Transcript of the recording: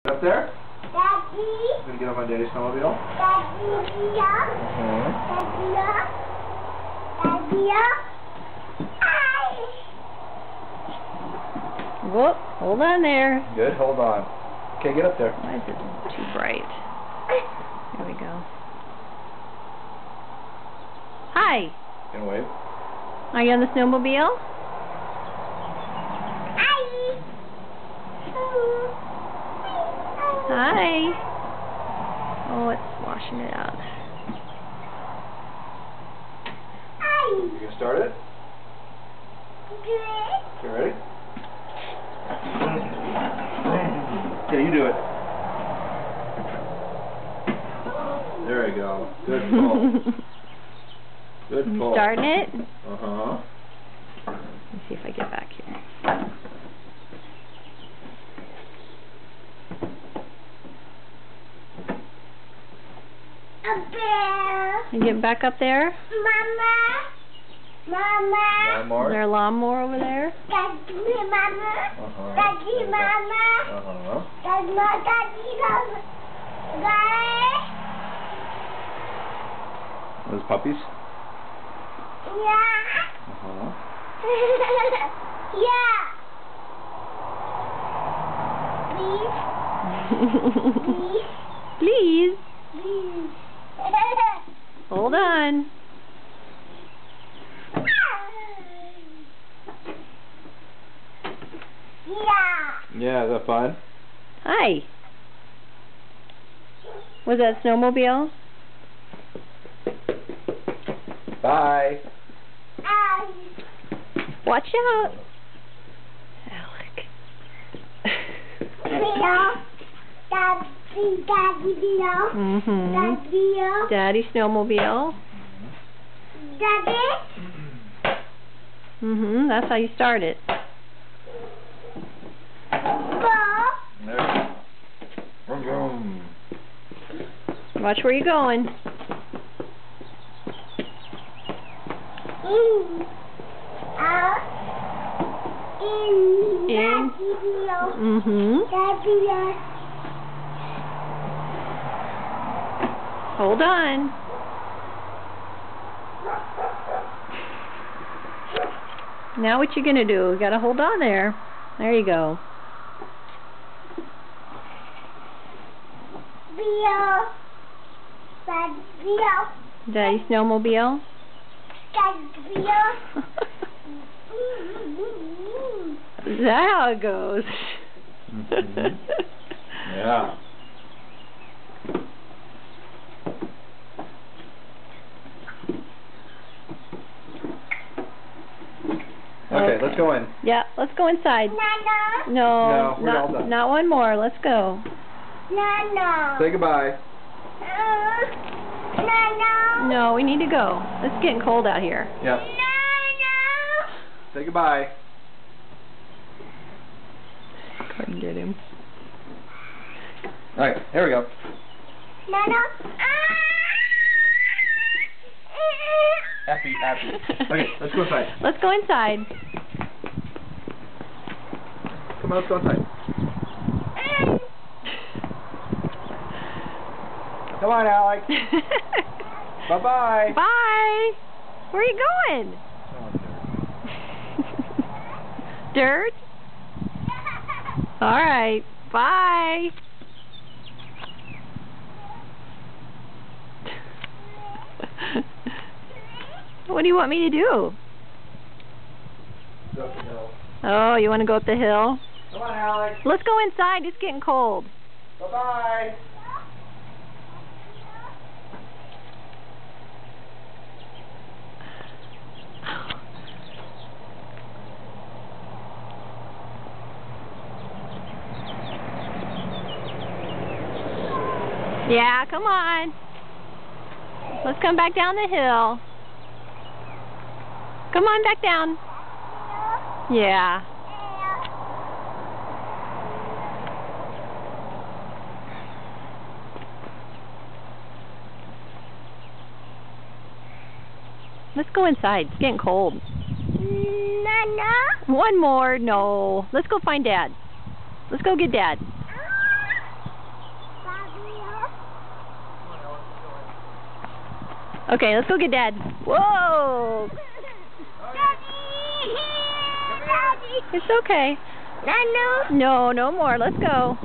Up there? Daddy. Gonna get up on Daddy's snowmobile? Daddy. Daddy. Whoop, hold on there. Good, hold on. Okay, get up there. Why is it too bright? There we go. Hi. Can wave. Are you on the snowmobile? Hi. Oh, it's washing it out. You gonna start it? You ready? Yeah, you do it. There you go. Good pull. Good pull. Starting it? Uh-huh. Let me see if I get back here. A bear. You get back up there? Mama. One Is there a lawnmower over there? Daddy, Mama. Uh-huh. Daddy, Mama. Uh-huh. Daddy, Mama. Guys. Those puppies? Yeah. Uh-huh. Yeah. Please. Please. Please. Hold on. Yeah. Yeah, is that fun? Hi. Was that snowmobile? Bye. Watch out. Alec. Mm-hmm. Daddy snowmobile. Daddy. Mm-hmm. That's how you start it. There you go. Vroom, vroom. Watch where you're going. In. Mm-hmm. Hold on. Now what you gonna do? You gotta hold on there. There you go. Daddy snowmobile. Is that how it goes? Mm-hmm. Yeah. Okay, let's go in. Yeah, let's go inside. No, we're all done. not one more. Let's go. Say goodbye. No, we need to go. It's getting cold out here. Yep. Say goodbye. Couldn't get him. Alright, here we go. Happy. Okay, let's go inside. Let's go inside. Come on, let's go inside. Come on, Alex. Bye-bye. Bye. Where are you going? Dirt? All right. Bye. What do you want me to do? Go up the hill. Oh, you want to go up the hill? Come on, Alex. Let's go inside. It's getting cold. Bye-bye. Yeah, come on. Let's come back down the hill. Come on back down. Yeah. Let's go inside. It's getting cold. Nana? One more. No. Let's go find Dad. Let's go get Dad. Okay, let's go get Dad. Whoa! Daddy! Daddy! It's okay. Nano! No, no more. Let's go.